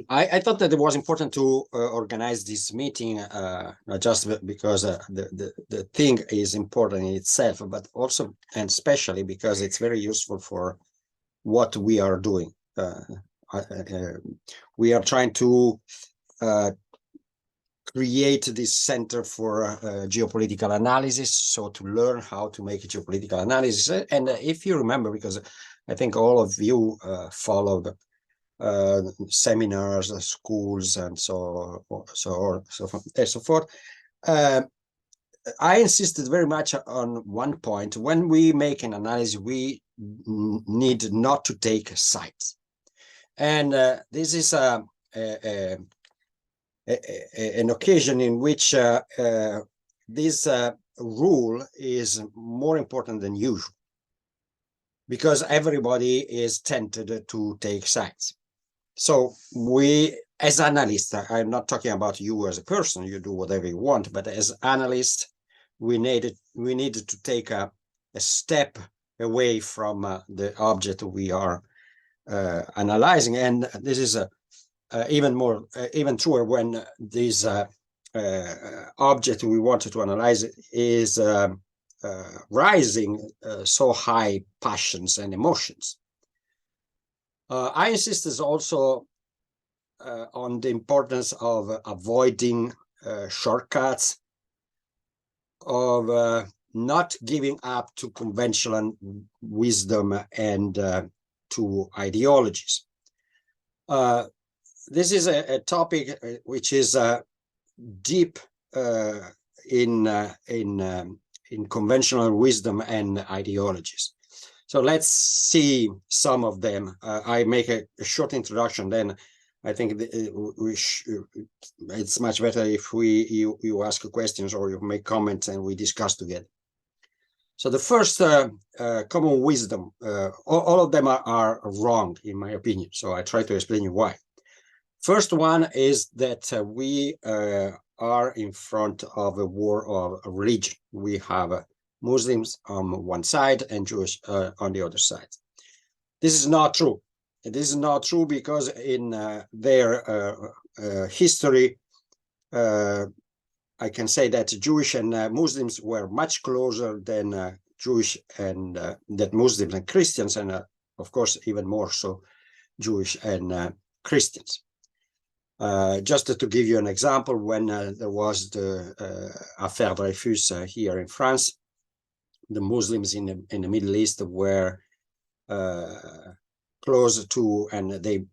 I thought that it was important to organize this meeting, not just because the thing is important in itself, but also and especially because it's very useful for what we are doing. We are trying to create this center for geopolitical analysis, so to learn how to make a geopolitical analysis. And if you remember, because I think all of you followed seminars, schools, and so forth. I insisted very much on one point. When we make an analysis, we need not to take sides. And this is an occasion in which this rule is more important than usual, because everybody is tempted to take sides. So we, as analysts, I'm not talking about you as a person, you do whatever you want, but as analysts, we needed to take a step away from the object we are analyzing. And this is even truer when this object we wanted to analyze is rising so high passions and emotions. I insisted also on the importance of avoiding shortcuts, of not giving up to conventional wisdom and to ideologies. This is a topic which is deep in conventional wisdom and ideologies. So let's see some of them. I make a short introduction, then I think it's much better if you ask questions or you make comments and we discuss together. So the first common wisdom, all of them are wrong in my opinion. So I try to explain you why. First one is that we are in front of a war of religion. We have Muslims on one side and Jewish on the other side. This is not true. This is not true because in their history, I can say that Jewish and Muslims were much closer than Jewish and that Muslims and Christians, and of course even more so Jewish and Christians. Just to give you an example, when there was the affaire Dreyfus here in France, the Muslims in the Middle East were close to, and they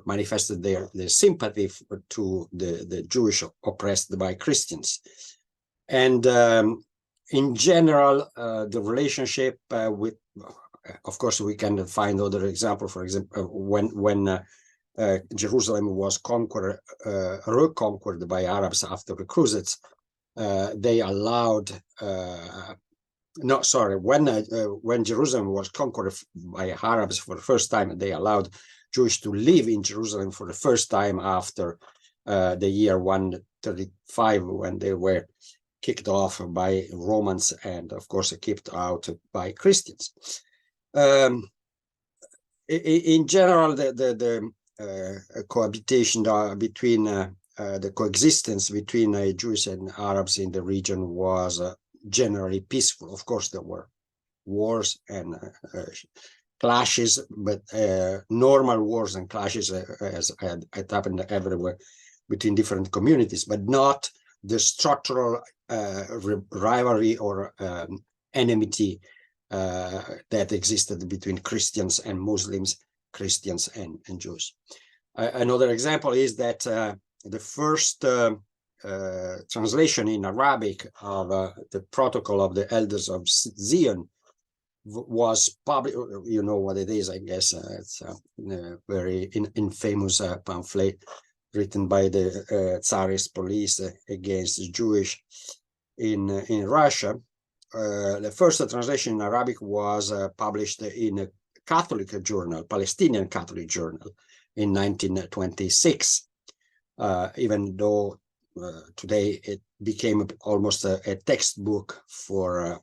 manifested their sympathy to the Jewish oppressed by Christians. And in general, the relationship with, of course, we can find other examples. For example, when Jerusalem was reconquered by Arabs after the Crusades, they allowed when Jerusalem was conquered by Arabs for the first time, they allowed Jews to live in Jerusalem for the first time after the year 135, when they were kicked off by Romans and, of course, kicked out by Christians. In general, the cohabitation between the coexistence between Jews and Arabs in the region was generally peaceful. Of course, there were wars and clashes, but normal wars and clashes as it happened everywhere between different communities, but not the structural rivalry or enmity that existed between Christians and Muslims, Christians and Jews. Another example is that the first translation in Arabic of the Protocol of the Elders of Zion was published. You know what it is, I guess. It's a very infamous pamphlet written by the Tsarist police against the Jewish in Russia. The first translation in Arabic was published in a Catholic journal, Palestinian Catholic journal, in 1926, even though today it became almost a textbook for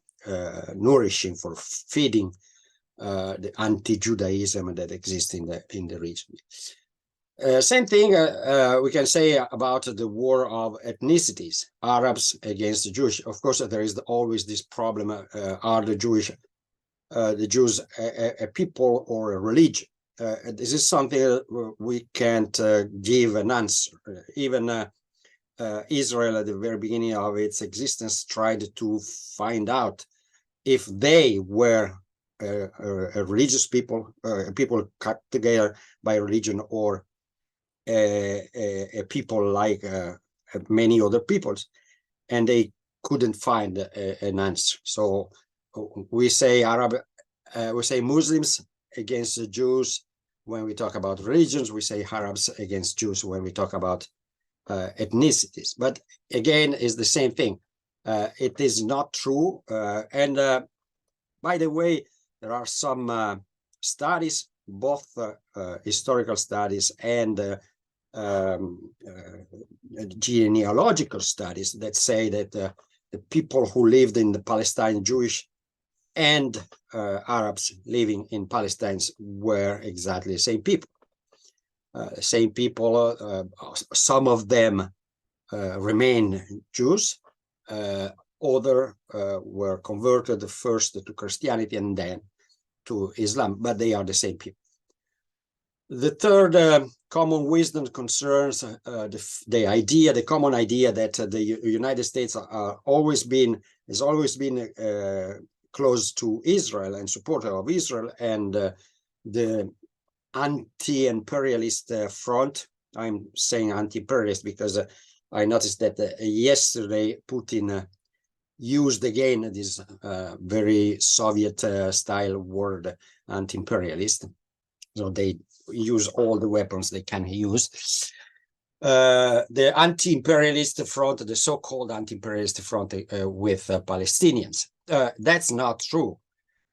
nourishing, for feeding the anti-Judaism that exists in the region. Same thing we can say about the war of ethnicities, Arabs against the Jewish. Of course, there is always this problem: are the Jews a people or a religion? This is something we can't give an answer. Even Israel, at the very beginning of its existence, tried to find out if they were a religious people, people cut together by religion, or a people like many other peoples, and they couldn't find an answer. So we say we say Muslims against the Jews when we talk about religions. We say Arabs against Jews when we talk about ethnicities. But again, it's the same thing. It is not true. And by the way, there are some studies, both historical studies and genealogical studies, that say that the people who lived in the Palestine, Jewish and Arabs living in Palestine, were exactly the same people. Same people, some of them remain Jews, other were converted first to Christianity and then to Islam, but they are the same people. The third common wisdom concerns the common idea that the United States has always been close to Israel and supporter of Israel, and the anti-imperialist front. I'm saying anti-imperialist because I noticed that yesterday Putin used again this very Soviet-style word, anti-imperialist. So they use all the weapons they can use. The anti-imperialist front, the so-called anti-imperialist front with Palestinians. That's not true.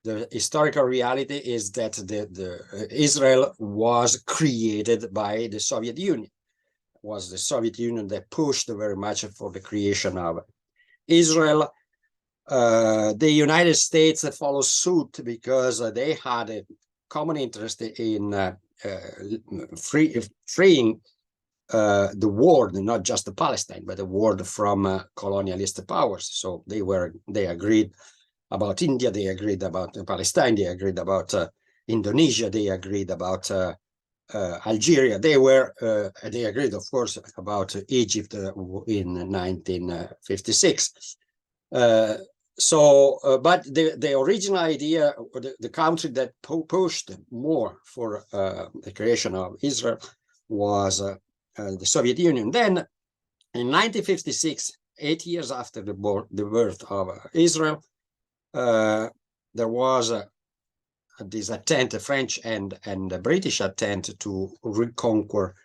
The historical reality is that Israel was created by the Soviet Union. It was the Soviet Union that pushed very much for the creation of Israel. The United States followed suit because they had a common interest in freeing the world, not just the Palestine, but the world from colonialist powers. So they agreed about India, they agreed about Palestine, they agreed about Indonesia, they agreed about Algeria. They agreed, of course, about Egypt in 1956. But the original idea, the country that pushed more for the creation of Israel was the Soviet Union. Then, in 1956, 8 years after the birth of Israel, there was this attempt, a French and a British attempt to reconquer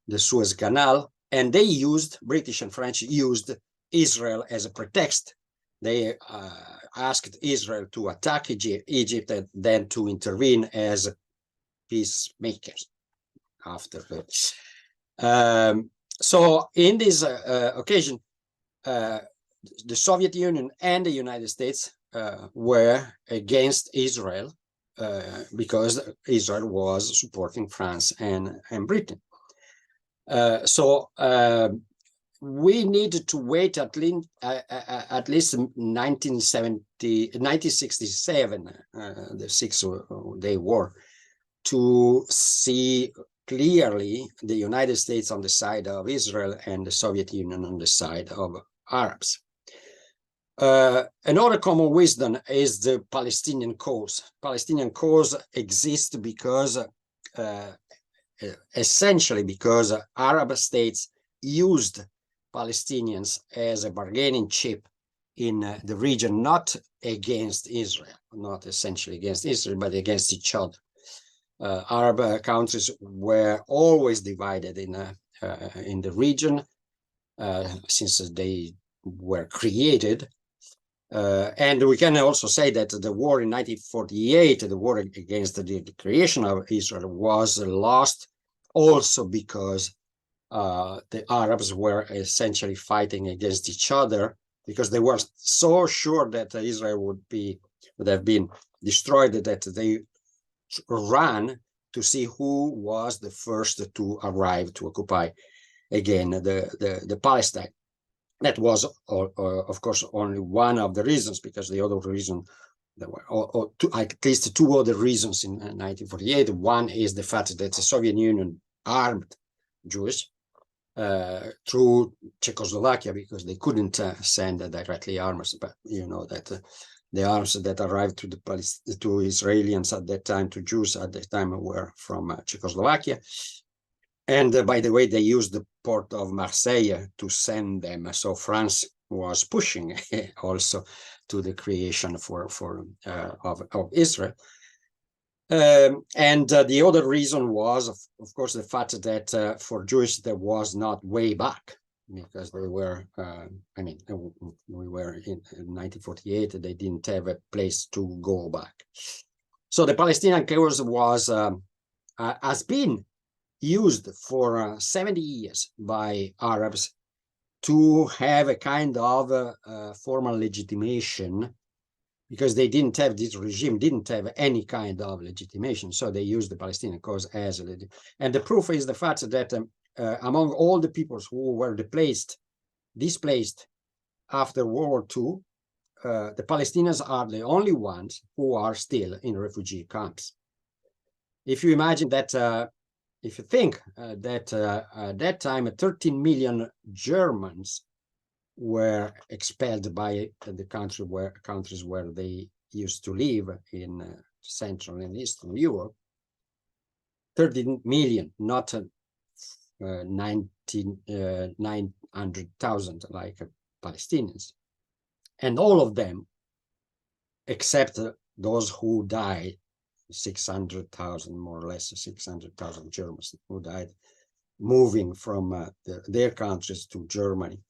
the Suez Canal, and British and French used Israel as a pretext. They asked Israel to attack Egypt and then to intervene as peacemakers after. So in this occasion, the Soviet Union and the United States were against Israel because Israel was supporting France and Britain. We needed to wait at least 1967, the Six-Day War, to see clearly the United States on the side of Israel and the Soviet Union on the side of Arabs. Another common wisdom is the Palestinian cause. Palestinian cause exists because, essentially because Arab states used Palestinians as a bargaining chip in the region, not against Israel, not essentially against Israel, but against each other. Arab countries were always divided in the region since they were created. And we can also say that the war in 1948, the war against the creation of Israel, was lost also because the Arabs were essentially fighting against each other, because they were so sure that Israel would have been destroyed that they ran to see who was the first to arrive to occupy again the Palestine. That was, of course, only one of the reasons, because the other reason, there were at least two other reasons in 1948. One is the fact that the Soviet Union armed Jews through Czechoslovakia, because they couldn't send directly arms. But you know that the arms that arrived to Israelis at that time, to Jews at that time, were from Czechoslovakia. And by the way, they used the port of Marseille to send them. So France was pushing also to the creation of Israel. And the other reason was, of course, the fact that for Jews there was not way back, because they were, I mean, we were in 1948, they didn't have a place to go back. So the Palestinian cause has been used for 70 years by Arabs to have a kind of formal legitimation, because they didn't have, this regime didn't have any kind of legitimation. So they used the Palestinian cause as a legitimation. And the proof is the fact that among all the peoples who were displaced after World War II, the Palestinians are the only ones who are still in refugee camps. If you imagine that, if you think that at that time, 13 million Germans were expelled by the countries where they used to live in Central and Eastern Europe. 13 million, not 900,000 like Palestinians. And all of them, except those who died, 600,000, more or less 600,000 Germans who died moving from their countries to Germany.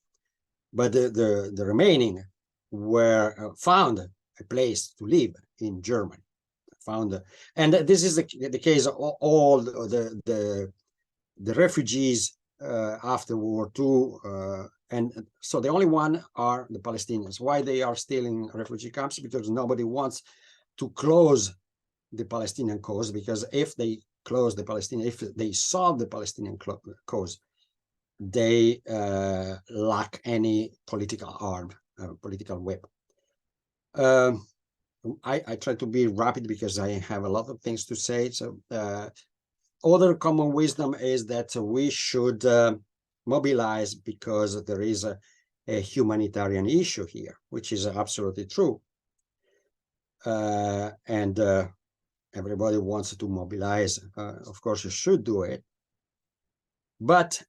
But the remaining were found a place to live in Germany. And this is the case of all the refugees after World War II. And so the only one are the Palestinians. Why they are still in refugee camps? Because nobody wants to close the Palestinian cause, because if they close the Palestinian, if they solve the Palestinian cause, they lack any political arm, political weapon. I try to be rapid because I have a lot of things to say. So other common wisdom is that we should mobilize because there is a humanitarian issue here, which is absolutely true. And everybody wants to mobilize. Of course, you should do it. But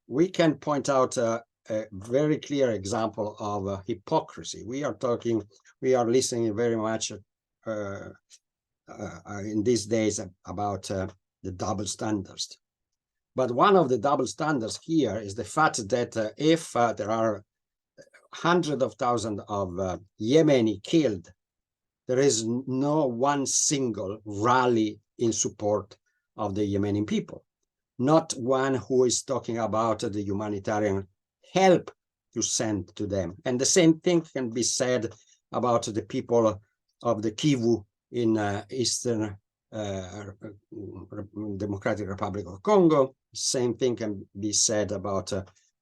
we can point out a very clear example of hypocrisy. We are listening very much in these days about the double standards. But one of the double standards here is the fact that if there are hundreds of thousands of Yemeni killed, there is no one single rally in support of the Yemeni people. Not one who is talking about the humanitarian help to send to them. And the same thing can be said about the people of the Kivu in Eastern Democratic Republic of Congo. Same thing can be said about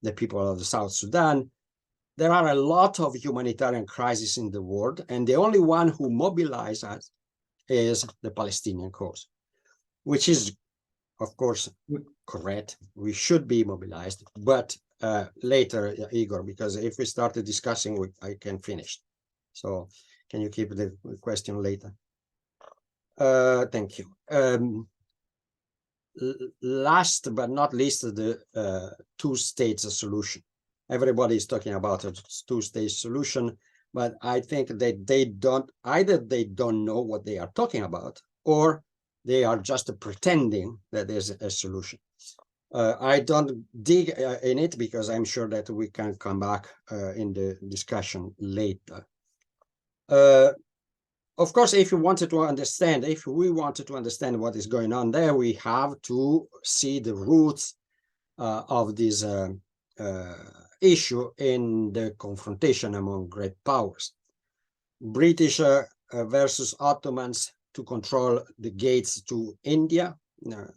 the people of the South Sudan. There are a lot of humanitarian crises in the world, and the only one who mobilizes is the Palestinian cause, which is, of course, correct. We should be mobilized, but later, Igor, because if we started discussing, I can finish. So can you keep the question later? Thank you. Last but not least, the two-state solution. Everybody is talking about a two-state solution, but I think that they don't know what they are talking about, or they are just pretending that there's a solution. I don't dig in it because I'm sure that we can come back in the discussion later. Of course, if we wanted to understand what is going on there, we have to see the roots of this issue in the confrontation among great powers. British versus Ottomans to control the gates to India.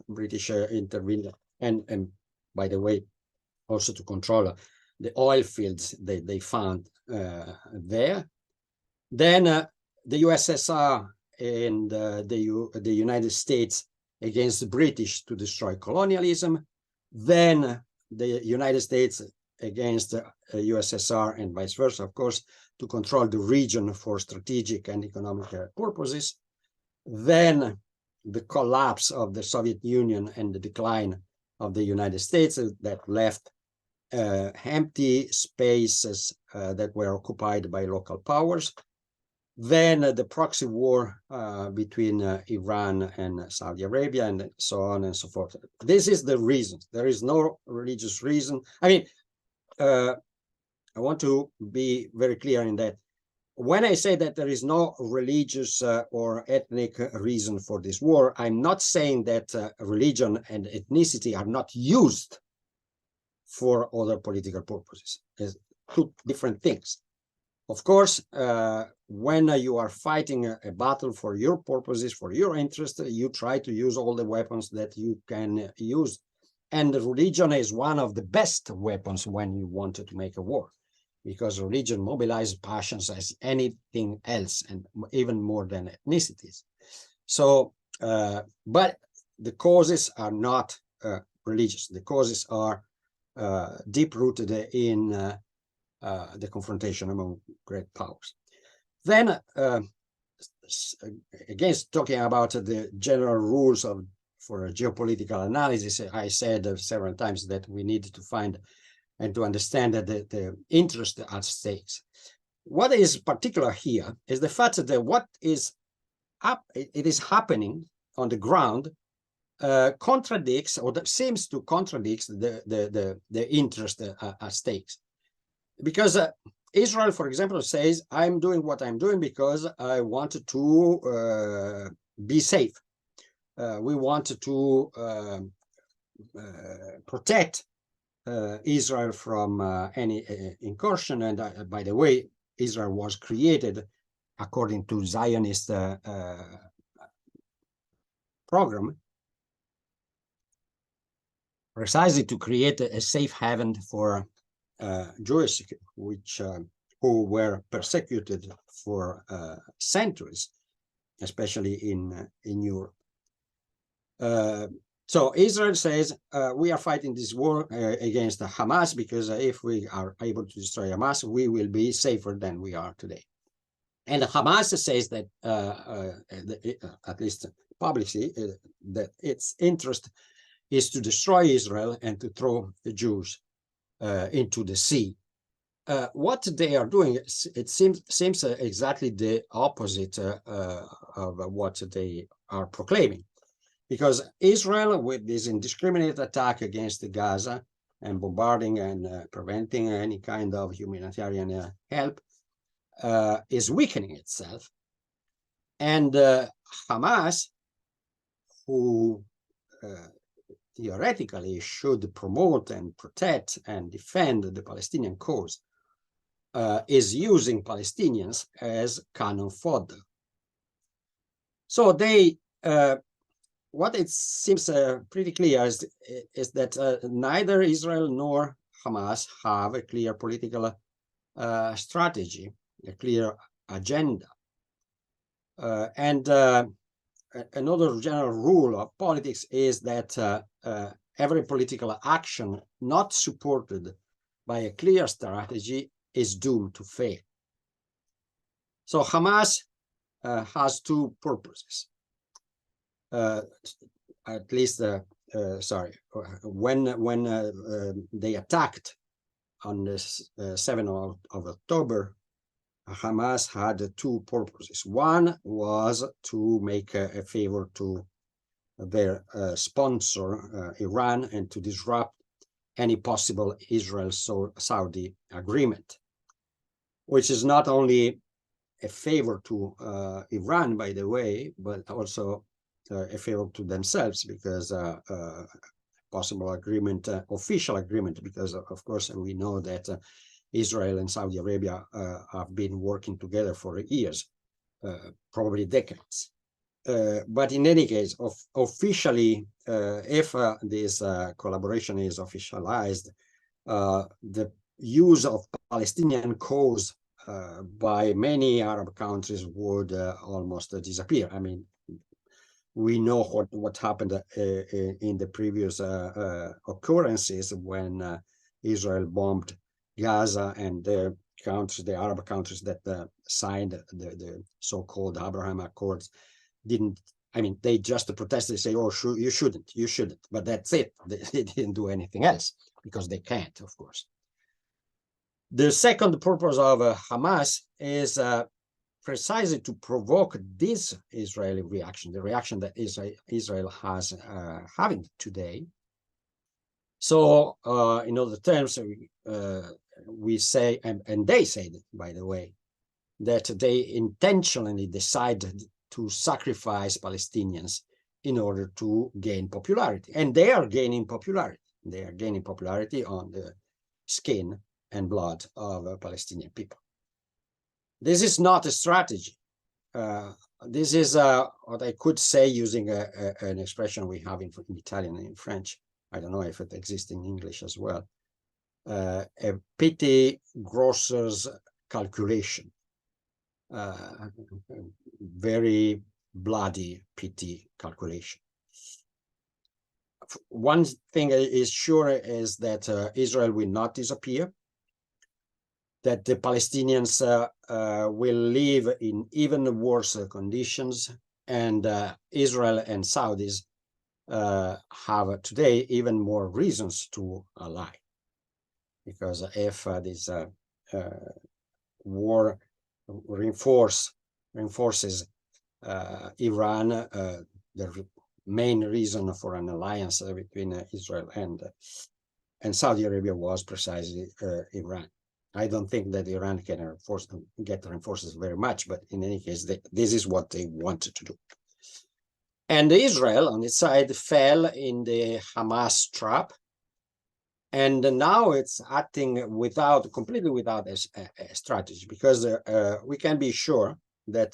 British intervened, and by the way, also to control the oil fields they found there. Then the USSR and the United States against the British to destroy colonialism. Then the United States against the USSR and vice versa, of course, to control the region for strategic and economic purposes. Then the collapse of the Soviet Union and the decline of the United States that left empty spaces that were occupied by local powers. Then the proxy war between Iran and Saudi Arabia, and so on and so forth. This is the reason. There is no religious reason. I mean, I want to be very clear in that. When I say that there is no religious or ethnic reason for this war, I'm not saying that religion and ethnicity are not used for other political purposes. It's two different things. Of course, when you are fighting a battle for your purposes, for your interest, you try to use all the weapons that you can use. And religion is one of the best weapons when you want to make a war, because religion mobilizes passions as anything else, and even more than ethnicities. So, but the causes are not religious. The causes are deep-rooted in the confrontation among great powers. Then, against talking about the general rules for geopolitical analysis, I said several times that we need to find and to understand that the interest at stakes. What is particular here is the fact that what is it is happening on the ground contradicts, or that seems to contradict the interest at stakes. Because Israel, for example, says, I'm doing what I'm doing because I want to be safe. We want to protect Israel from any incursion. And by the way, Israel was created according to Zionist program, precisely to create a safe haven for Jewish, who were persecuted for centuries, especially in Europe. So Israel says, we are fighting this war against Hamas because if we are able to destroy Hamas, we will be safer than we are today. And Hamas says that, at least publicly, that its interest is to destroy Israel and to throw the Jews into the sea. What they are doing, it seems exactly the opposite of what they are proclaiming. Because Israel, with this indiscriminate attack against Gaza and bombarding and preventing any kind of humanitarian help, is weakening itself. And Hamas, who theoretically should promote and protect and defend the Palestinian cause, is using Palestinians as cannon fodder. So they, what it seems pretty clear is that neither Israel nor Hamas have a clear political strategy, a clear agenda. And another general rule of politics is that every political action not supported by a clear strategy is doomed to fail. So Hamas has two purposes. At least, when they attacked on the 7th of October, Hamas had two purposes. One was to make a favor to their sponsor, Iran, and to disrupt any possible Israel-Saudi agreement, which is not only a favor to Iran, by the way, but also a favor to themselves, because possible agreement, official agreement, because of course we know that Israel and Saudi Arabia have been working together for years, probably decades. but in any case, officially, if this collaboration is officialized, the use of Palestinian cause by many Arab countries would almost disappear. I mean, we know what happened in the previous occurrences when Israel bombed Gaza, and the Arab countries that signed the so-called Abraham Accords didn't. I mean, they just protested, say, "Oh, you shouldn't," but that's it. They didn't do anything else because they can't, of course. The second purpose of Hamas is precisely to provoke this Israeli reaction, the reaction that Israel has having today. So, in other terms, we say, and they say, by the way, that they intentionally decided to sacrifice Palestinians in order to gain popularity. And they are gaining popularity. They are gaining popularity on the skin and blood of Palestinian people. This is not a strategy. This is what I could say using an expression we have in Italian and in French. I don't know if it exists in English as well. A petty grocer's calculation. Very bloody, petty calculation. One thing is sure is that Israel will not disappear, that the Palestinians will live in even worse conditions, and Israel and Saudis have today even more reasons to ally. Because if this war reinforces Iran, the main reason for an alliance between Israel and Saudi Arabia was precisely Iran. I don't think that Iran can get reinforces very much, but in any case, this is what they wanted to do. And Israel, on its side, fell in the Hamas trap, and now it's acting completely without a strategy, because we can be sure that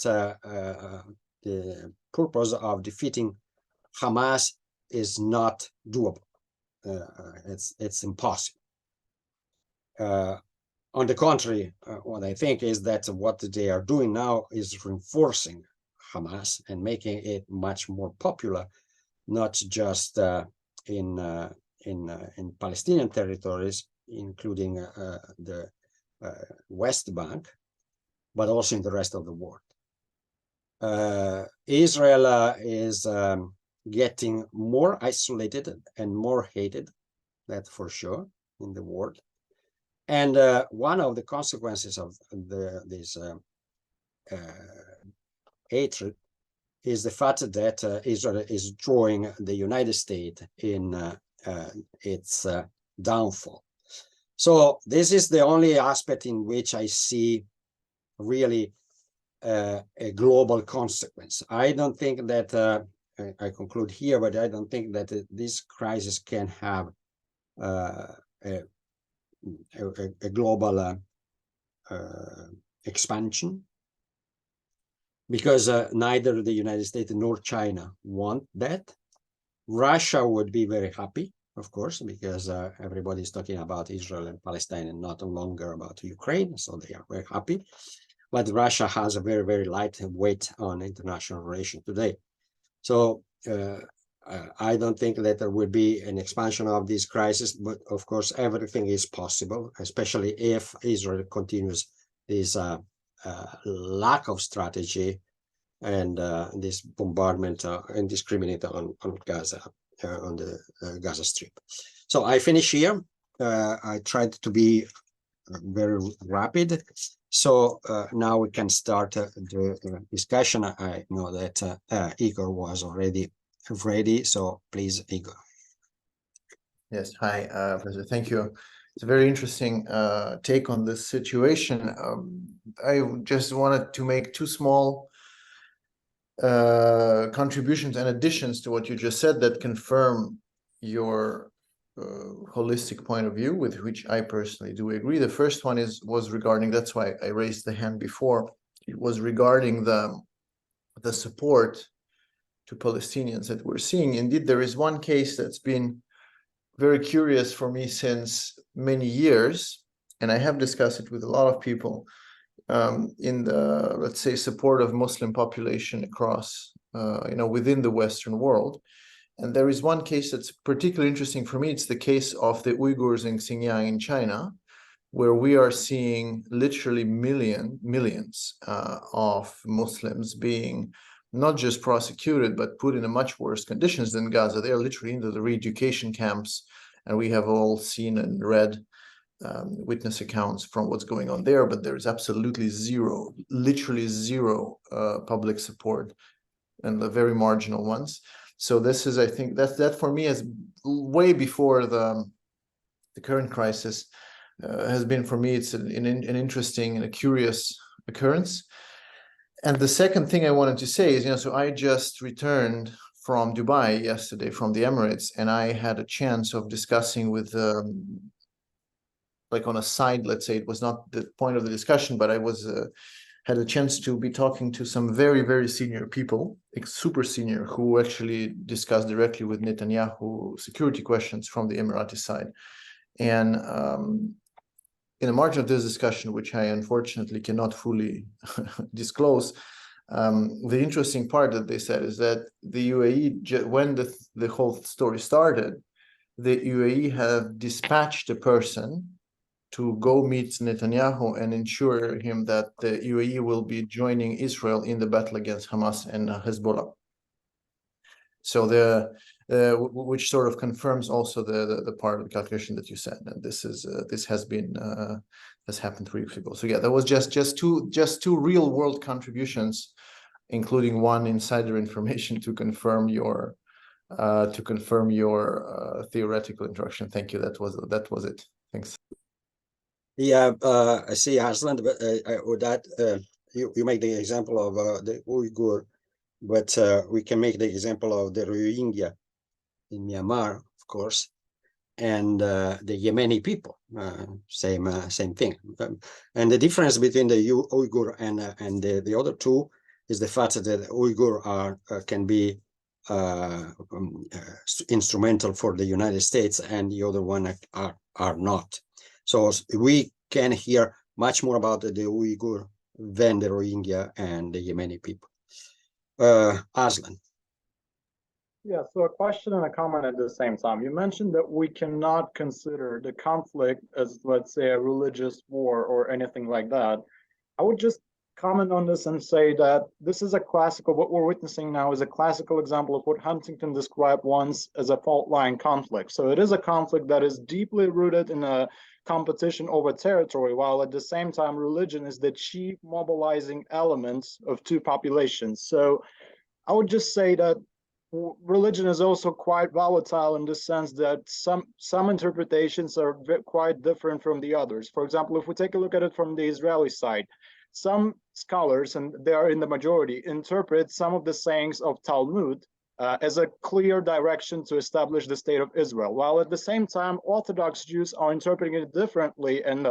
the purpose of defeating Hamas is not doable. It's impossible. On the contrary, what I think is that what they are doing now is reinforcing Hamas and making it much more popular, not just in Palestinian territories, including the West Bank, but also in the rest of the world. Israel is getting more isolated and more hated, that's for sure, in the world. And one of the consequences of this hatred is the fact that Israel is drawing the United States in its downfall. So this is the only aspect in which I see really a global consequence. I don't think that, I conclude here, but I don't think that this crisis can have a global expansion, because neither the United States nor China want that. Russia would be very happy, of course, because everybody is talking about Israel and Palestine and not longer about Ukraine, so they are very happy. But Russia has a very, very light weight on international relations today. So I don't think that there will be an expansion of this crisis, but of course, everything is possible, especially if Israel continues this lack of strategy and this bombardment indiscriminate on Gaza, on the Gaza Strip. So I finish here. I tried to be very rapid. So now we can start the discussion. I know that Igor was already ready, so please, Igor. Yes, hi, Professor. Thank you. It's a very interesting take on this situation. I just wanted to make two small contributions and additions to what you just said that confirm your holistic point of view, with which I personally do agree. The first one was regarding, that's why I raised the hand before, it was regarding the support Palestinians that we're seeing. Indeed, there is one case that's been very curious for me since many years, and I have discussed it with a lot of people in the, let's say, support of Muslim population across, within the Western world. And there is one case that's particularly interesting for me. It's the case of the Uyghurs in Xinjiang in China, where we are seeing literally millions of Muslims being not just prosecuted, but put in a much worse conditions than Gaza. They are literally into the re-education camps, and we have all seen and read witness accounts from what's going on there, but there is absolutely zero, literally zero public support, and the very marginal ones. So this is, I think, that for me is way before the current crisis has been, for me, it's an interesting and a curious occurrence. And the second thing I wanted to say is, so I just returned from Dubai yesterday, from the Emirates, and I had a chance of discussing with, like on a side, let's say, it was not the point of the discussion, but I was had a chance to be talking to some very, very senior people, like super senior, who actually discussed directly with Netanyahu security questions from the Emirati side. And in the margin of this discussion, which I unfortunately cannot fully disclose, the interesting part that they said is that the UAE, when the whole story started, the UAE have dispatched a person to go meet Netanyahu and ensure him that the UAE will be joining Israel in the battle against Hamas and Hezbollah. So which sort of confirms also the part of the calculation that you said, and this has happened 3 weeks ago. So yeah, that was just two real world contributions, including one insider information to confirm your theoretical introduction. Thank you. That was it. Thanks. Yeah, I see, Arslan, but with that, you make the example of the Uyghur, but we can make the example of the Rohingya in Myanmar, of course, and the Yemeni people, same thing. And the difference between the Uyghur and the other two is the fact that the Uyghur can be instrumental for the United States, and the other one are not. So we can hear much more about the Uyghur than the Rohingya and the Yemeni people. Aslan. Yeah, so a question and a comment at the same time. You mentioned that we cannot consider the conflict as, let's say, a religious war or anything like that. I would just comment on this and say that this is what we're witnessing now is a classical example of what Huntington described once as a fault line conflict. So it is a conflict that is deeply rooted in a competition over territory, while at the same time religion is the chief mobilizing element of two populations. So I would just say that religion is also quite volatile in the sense that some interpretations are quite different from the others. For example, if we take a look at it from the Israeli side, some scholars, and they are in the majority, interpret some of the sayings of Talmud as a clear direction to establish the state of Israel, while at the same time Orthodox Jews are interpreting it differently, and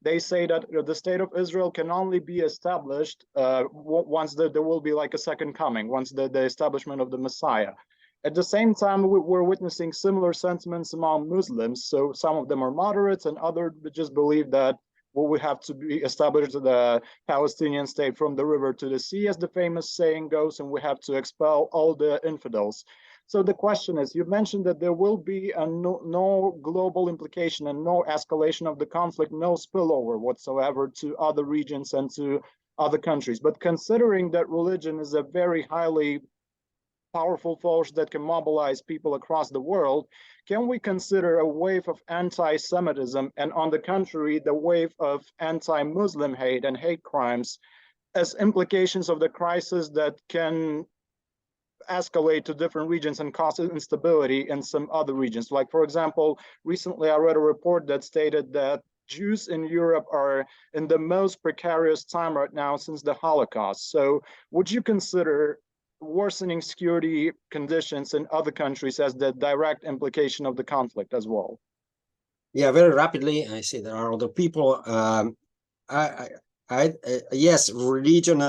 they say that the state of Israel can only be established once there will be like a second coming, once the establishment of the Messiah. At the same time, we're witnessing similar sentiments among Muslims. So some of them are moderates, and others just believe that we have to be established the Palestinian state from the river to the sea, as the famous saying goes, and we have to expel all the infidels. So the question is, you mentioned that there will be no global implication and no escalation of the conflict, no spillover whatsoever to other regions and to other countries. But considering that religion is a very highly powerful force that can mobilize people across the world, can we consider a wave of anti-Semitism and, on the contrary, the wave of anti-Muslim hate and hate crimes as implications of the crisis that can escalate to different regions and cause instability in some other regions? Like, for example, recently I read a report that stated that Jews in Europe are in the most precarious time right now since the Holocaust. So would you consider worsening security conditions in other countries as the direct implication of the conflict as well? Yeah, very rapidly. I see there are other people. Yes, religion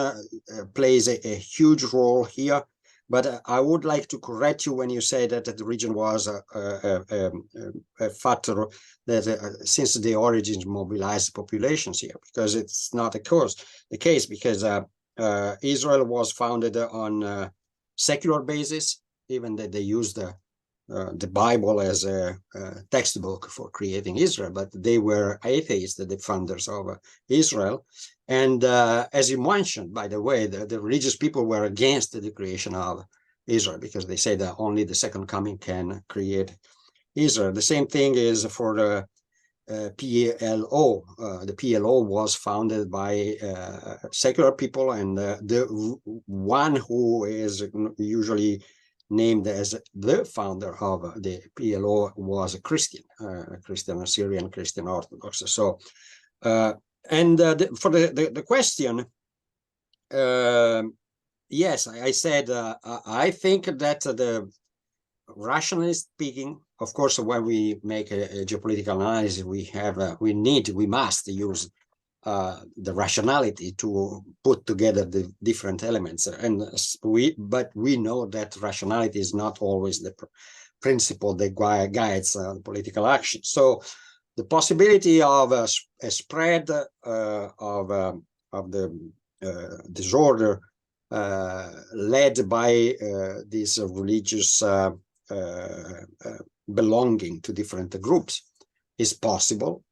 plays a huge role here, But I would like to correct you when you say that the region was a factor that since the origins mobilized populations here, because it's not the case, because Israel was founded on secular basis, even that they used the Bible as a textbook for creating Israel, but they were atheists, the founders of Israel. And as you mentioned, by the way, the religious people were against the creation of Israel because they say that only the second coming can create Israel. The same thing is for the PLO. The PLO was founded by secular people, and the one who is usually named as the founder of the PLO was a Christian, Syrian Christian Orthodox. So, for the question, yes, I said I think that the rationally speaking, of course, when we make a geopolitical analysis, we must use the rationality to put together the different elements, but we know that rationality is not always the principle that guides political action. So the possibility of a spread of the disorder led by these religious belonging to different groups is possible.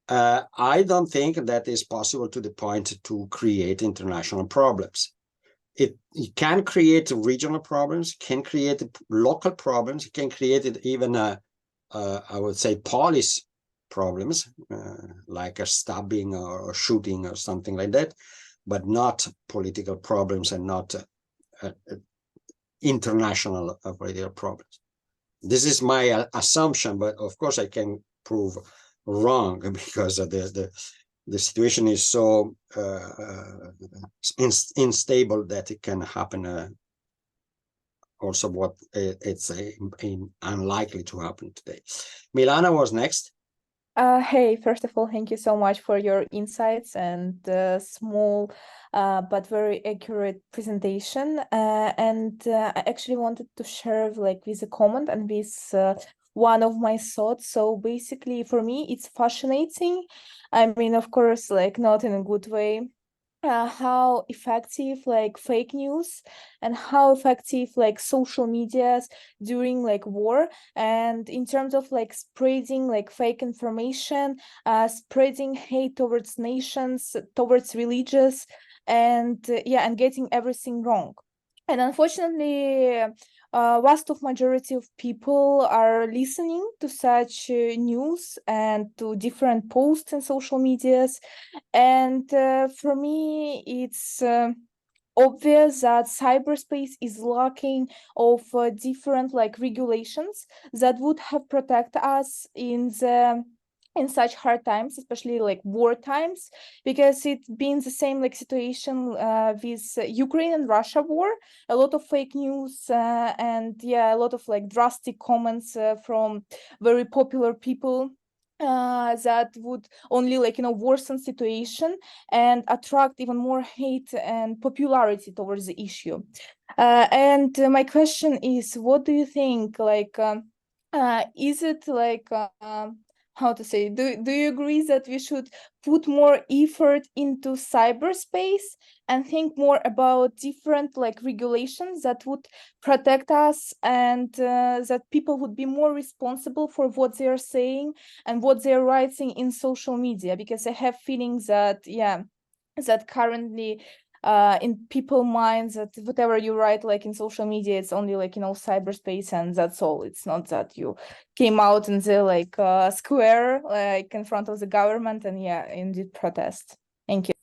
I don't think that is possible to the point to create international problems. It can create regional problems, can create local problems, can create even I would say policy problems, like a stabbing or shooting or something like that, but not political problems and not international political problems. This is my assumption, but of course I can prove wrong because the situation is so unstable that it can happen. Also, what it's unlikely to happen today. Milana was next. Hey, first of all, thank you so much for your insights and small but very accurate presentation. I actually wanted to share with a comment and with one of my thoughts. So basically, for me, it's fascinating. I mean, of course, not in a good way. How effective fake news and how effective social medias during war, and in terms of spreading fake information, spreading hate towards nations, towards religious, and and getting everything wrong. And unfortunately, vast of majority of people are listening to such news and to different posts in social medias. And for me, it's obvious that cyberspace is lacking of different regulations that would have protect us in such hard times, especially war times, because it's been the same situation with Ukraine and Russia war. A lot of fake news and a lot of drastic comments from very popular people that would only worsen situation and attract even more hate and popularity towards the issue. And my question is, what do you think? Is it how to say? Do you agree that we should put more effort into cyberspace and think more about different regulations that would protect us, and that people would be more responsible for what they are saying and what they're writing in social media? Because I have feelings that that currently in people's minds that whatever you write in social media, it's only cyberspace, and that's all. It's not that you came out in the square in front of the government and indeed protest. Thank you.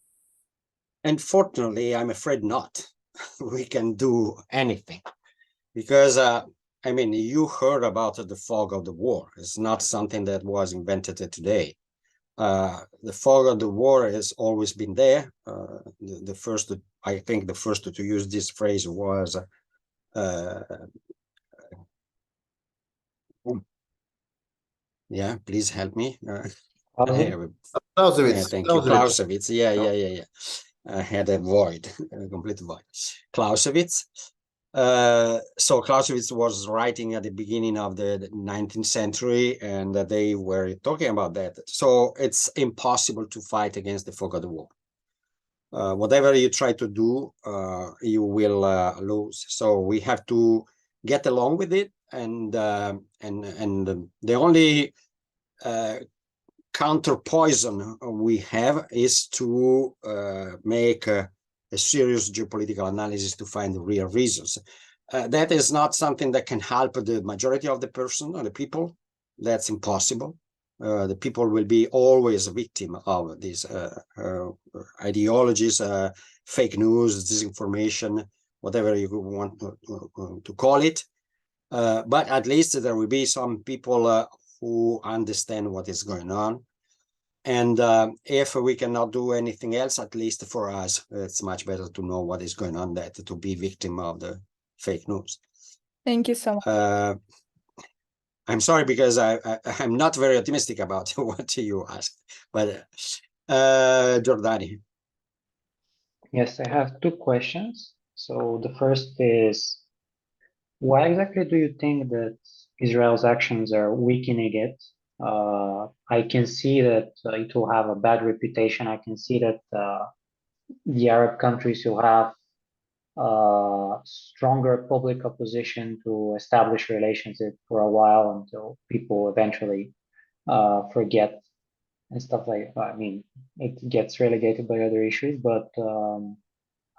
Unfortunately, I'm afraid not. We can do anything because I mean, you heard about the fog of the war. It's not something that was invented today. The fog of the war has always been there. I think the first to use this phrase was please help me. Clausewitz. Thank you, Clausewitz. Yeah. I had a void, a complete void. Clausewitz. So Clausewitz was writing at the beginning of the 19th century, and they were talking about that. So it's impossible to fight against the fog of the war. Whatever you try to do, you will lose. So we have to get along with it, and the only counter poison we have is to make a serious geopolitical analysis to find the real reasons. That is not something that can help the majority of the person or the people. That's impossible. The people will be always a victim of these ideologies, fake news, disinformation, whatever you want to call it. But at least there will be some people who understand what is going on. And if we cannot do anything else, at least for us, it's much better to know what is going on than to be victim of the fake news. Thank you so much. I'm sorry, because I'm not very optimistic about what you asked, but Giordani. Yes, I have two questions. So the first is, why exactly do you think that Israel's actions are weakening it? I can see that it will have a bad reputation. I can see that the Arab countries will have stronger public opposition to establish relations for a while until people eventually forget and stuff like that. I mean, it gets relegated by other issues, but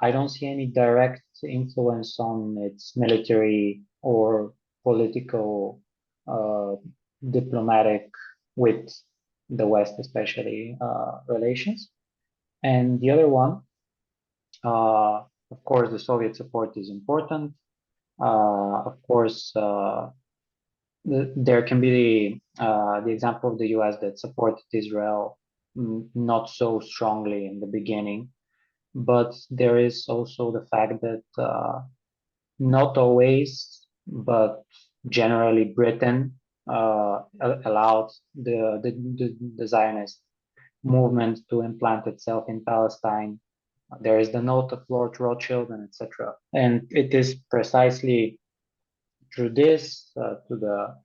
I don't see any direct influence on its military or political diplomatic with the West, especially relations. And the other one, of course, the Soviet support is important. Of course, there can be the example of the US that supported Israel not so strongly in the beginning, but there is also the fact that not always, but generally Britain allowed the Zionist movement to implant itself in Palestine. There is the note of Lord Rothschild and etc. And it is precisely through this, to the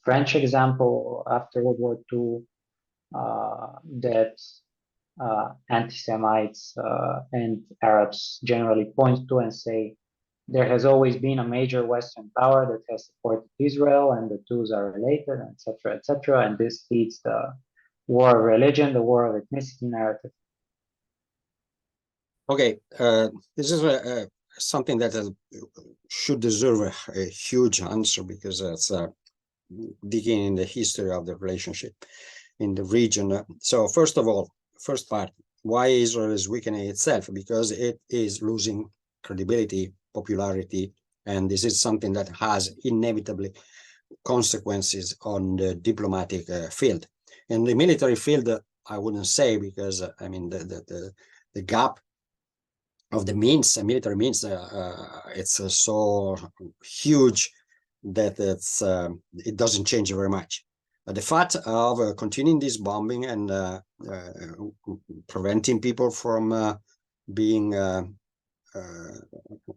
French example after World War II, that anti-Semites and Arabs generally point to and say, there has always been a major Western power that has supported Israel, and the two are related, etc., etc. And this feeds the war of religion, the war of ethnicity narrative. Okay, this is something that should deserve a huge answer, because it's digging in the history of the relationship in the region. So first of all, first part, why Israel is weakening itself? Because it is losing credibility, popularity, and this is something that has inevitably consequences on the diplomatic field. In the military field, I wouldn't say, because I mean the gap of the means, military means, it's so huge that it doesn't change very much. But the fact of continuing this bombing and preventing people from being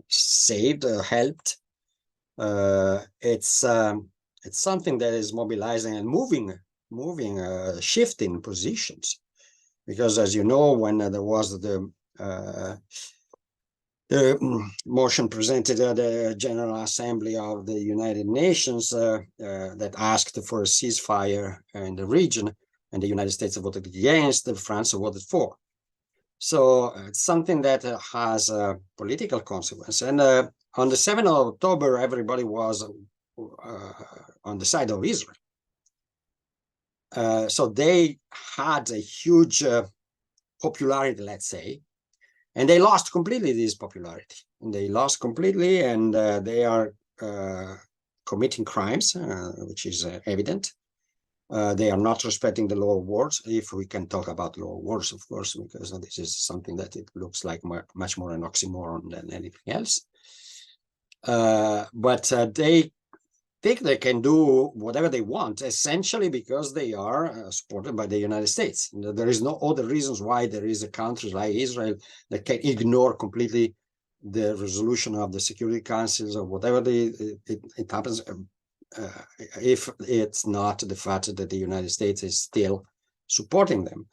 saved, helped, it's something that is mobilizing and moving, shifting positions. Because as you know, when there was the motion presented at the General Assembly of the United Nations that asked for a ceasefire in the region, and the United States voted against, France voted for. So it's something that has a political consequence. And on the 7th of October, everybody was on the side of Israel. So they had a huge popularity, let's say, and they lost completely this popularity. And they lost completely, and they are committing crimes, which is evident. They are not respecting the law of wars, if we can talk about law of wars, of course, because this is something that it looks like much more an oxymoron than anything else. But they think they can do whatever they want, essentially because they are supported by the United States. There is no other reasons why there is a country like Israel that can ignore completely the resolution of the Security Councils or whatever it happens, if it's not the fact that the United States is still supporting them.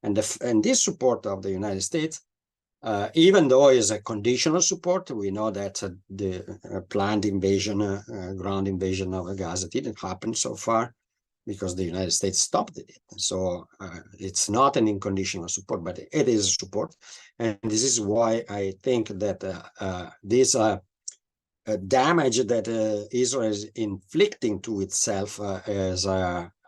And this support of the United States, even though it's a conditional support, we know that the planned invasion, ground invasion of Gaza didn't happen so far because the United States stopped it. So it's not an unconditional support, but it is support. And this is why I think that this damage that Israel is inflicting to itself is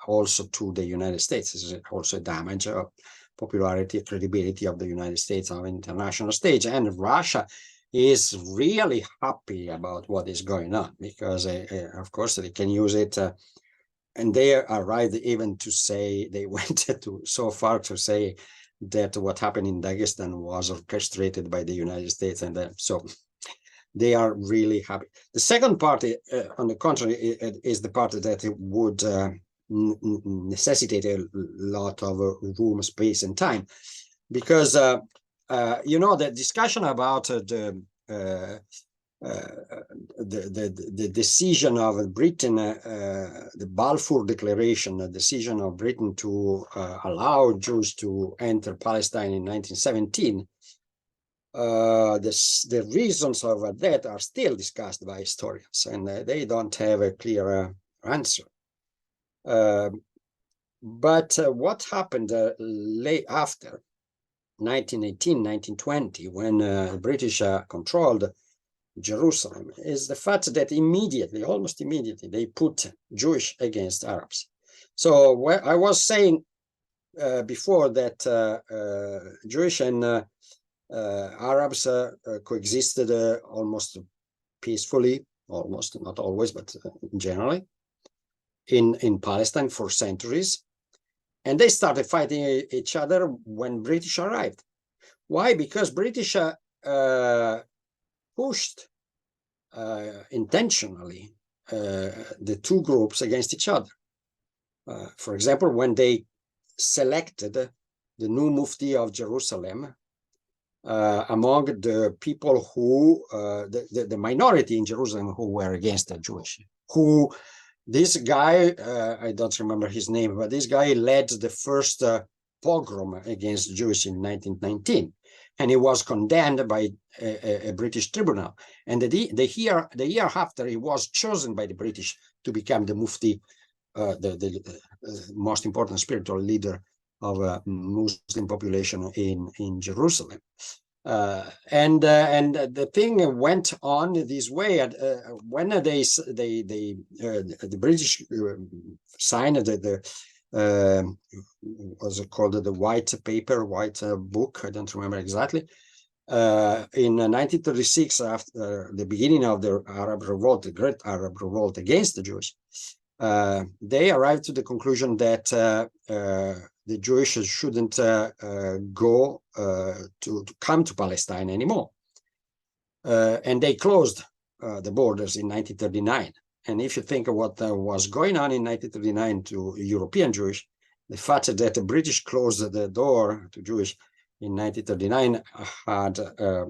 also to the United States. Is also a damage of popularity, credibility of the United States on international stage. And Russia is really happy about what is going on because, of course, they can use it. And they arrived even to say, they went so far to say that what happened in Dagestan was orchestrated by the United States. And so they are really happy. The second part, on the contrary, is the part that it would necessitate a lot of room, space, and time, because the discussion about the decision of Britain, the Balfour Declaration, the decision of Britain to allow Jews to enter Palestine in 1917. The reasons of that are still discussed by historians, and they don't have a clear answer. But what happened late after 1918, 1920, when the British controlled Jerusalem, is the fact that immediately, almost immediately, they put Jewish against Arabs. So I was saying before that Jewish and Arabs coexisted almost peacefully, almost, not always, but generally, in Palestine for centuries. And they started fighting each other when British arrived. Why? Because British pushed intentionally the two groups against each other. For example, when they selected the new Mufti of Jerusalem, among the people who, the minority in Jerusalem who were against the Jewish, this guy, I don't remember his name, but this guy led the first pogrom against Jews in 1919, and he was condemned by a British tribunal. And the year after, he was chosen by the British to become the Mufti, the most important spiritual leader of a Muslim population in Jerusalem. And the thing went on this way. When the British signed what's it called, the white book, I don't remember exactly. In 1936, after the beginning of the Arab Revolt, the Great Arab Revolt against the Jews, they arrived to the conclusion that the Jewish shouldn't go to come to Palestine anymore. And they closed the borders in 1939. And if you think of what was going on in 1939 to European Jewish, the fact that the British closed the door to Jewish in 1939 had a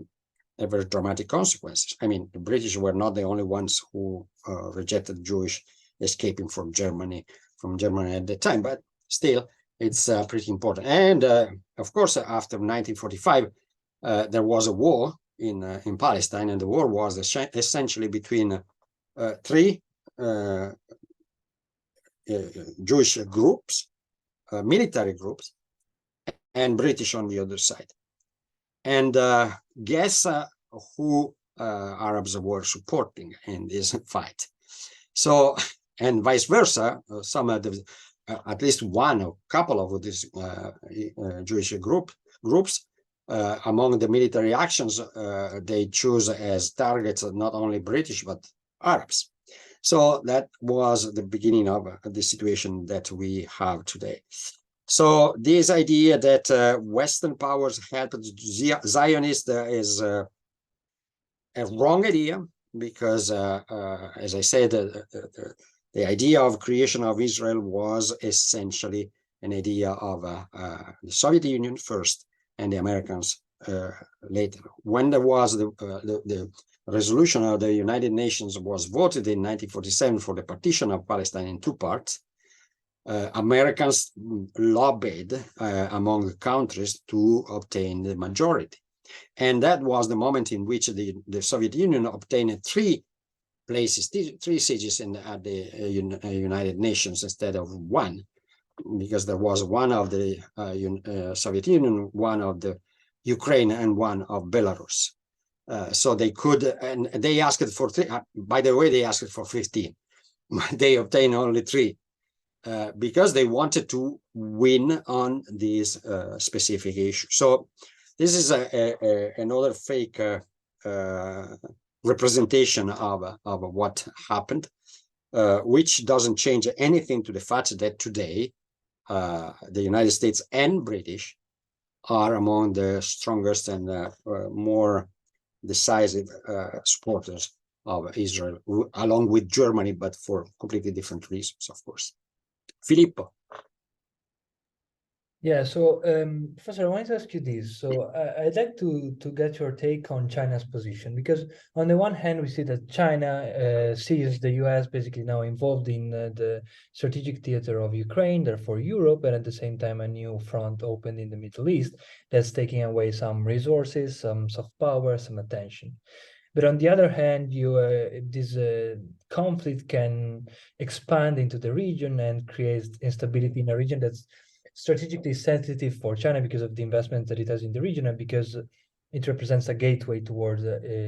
very dramatic consequences. I mean, the British were not the only ones who rejected Jewish escaping from Germany at the time, but still, it's pretty important. And of course, after 1945, there was a war in Palestine, and the war was essentially between three Jewish groups, military groups, and British on the other side. And guess who Arabs were supporting in this fight? So, and vice versa, some of the at least one or couple of these Jewish groups among the military actions, they choose as targets not only British but Arabs. So that was the beginning of the situation that we have today. So this idea that Western powers helped Zionists is a wrong idea, because as I said, the idea of creation of Israel was essentially an idea of the Soviet Union first and the Americans later. When there was the resolution of the United Nations was voted in 1947 for the partition of Palestine in 2 parts, Americans lobbied among the countries to obtain the majority. And that was the moment in which the Soviet Union obtained 3 places, 3 cities at the United Nations instead of 1, because there was one of the Soviet Union, one of the Ukraine, and one of Belarus. So they could, and they asked for 3. By the way, they asked for 15. They obtained only 3 because they wanted to win on this specific issue. So this is another fake representation of what happened, which doesn't change anything to the fact that today the United States and British are among the strongest and more decisive supporters of Israel, along with Germany, but for completely different reasons, of course. Filippo. Yeah, so Professor, I wanted to ask you this. So I'd like to get your take on China's position, because on the one hand, we see that China sees the US basically now involved in the strategic theater of Ukraine, therefore Europe, and at the same time, a new front opened in the Middle East that's taking away some resources, some soft power, some attention. But on the other hand, this conflict can expand into the region and create instability in a region that's strategically sensitive for China because of the investment that it has in the region and because it represents a gateway towards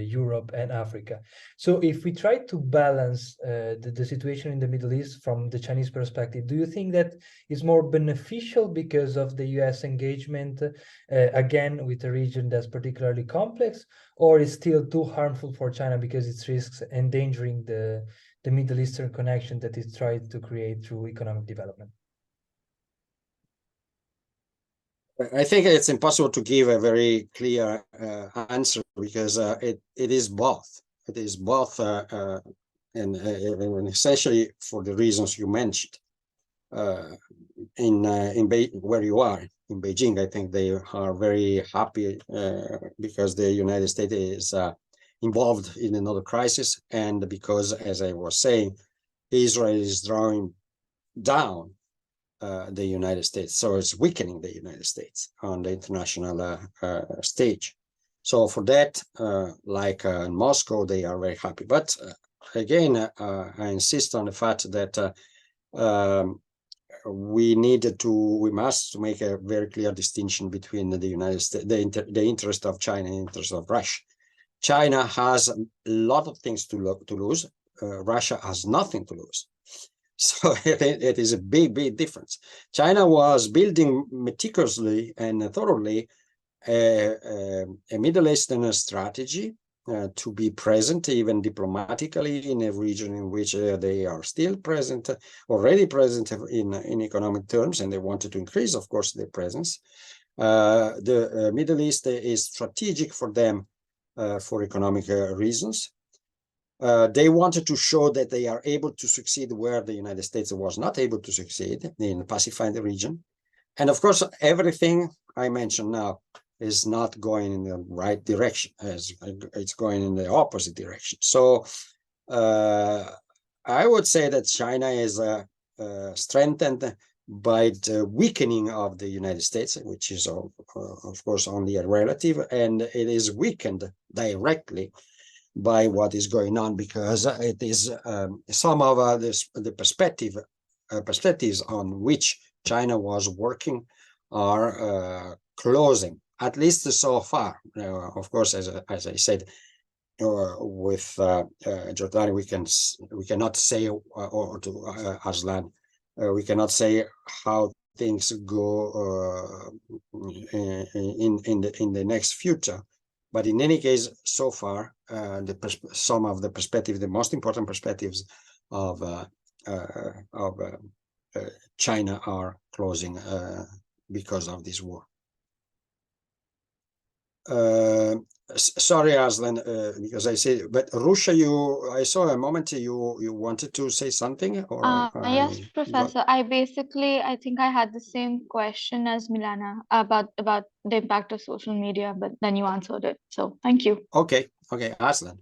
Europe and Africa. So if we try to balance the situation in the Middle East from the Chinese perspective, do you think that is more beneficial because of the US engagement, again, with a region that's particularly complex, or is still too harmful for China because it risks endangering the Middle Eastern connection that it tried to create through economic development? I think it's impossible to give a very clear answer because it is both. It is both, and essentially for the reasons you mentioned. Where you are in Beijing, I think they are very happy because the United States is involved in another crisis, and because, as I was saying, Israel is drawing down the United States, so it's weakening the United States on the international stage. So for that, like in Moscow, they are very happy. But again, I insist on the fact that we must make a very clear distinction between the United States, the interest of China and the interest of Russia. China has a lot of things to lose. Russia has nothing to lose. So it is a big difference. China was building meticulously and thoroughly a Middle Eastern strategy to be present, even diplomatically, in a region in which they are still present, already present in economic terms, and they wanted to increase, of course, their presence. The Middle East is strategic for them for economic reasons. They wanted to show that they are able to succeed where the United States was not able to succeed in pacifying the region. And of course, everything I mentioned now is not going in the right direction, as it's going in the opposite direction. So I would say that China is strengthened by the weakening of the United States, which is of course only a relative, and it is weakened directly by what is going on, because it is some of the perspectives on which China was working are closing, at least so far. Of course, as I said, with Giordani, we cannot say, or to Aslan, we cannot say how things go in the next future. But in any case, so far, some of the perspectives, the most important perspectives of China are closing because of this war. Sorry, Aslan, because I say, but Rusha, I saw a moment you wanted to say something, or Yes, Professor. I think I had the same question as Milana about the impact of social media, but then you answered it. So thank you. Okay, Aslan.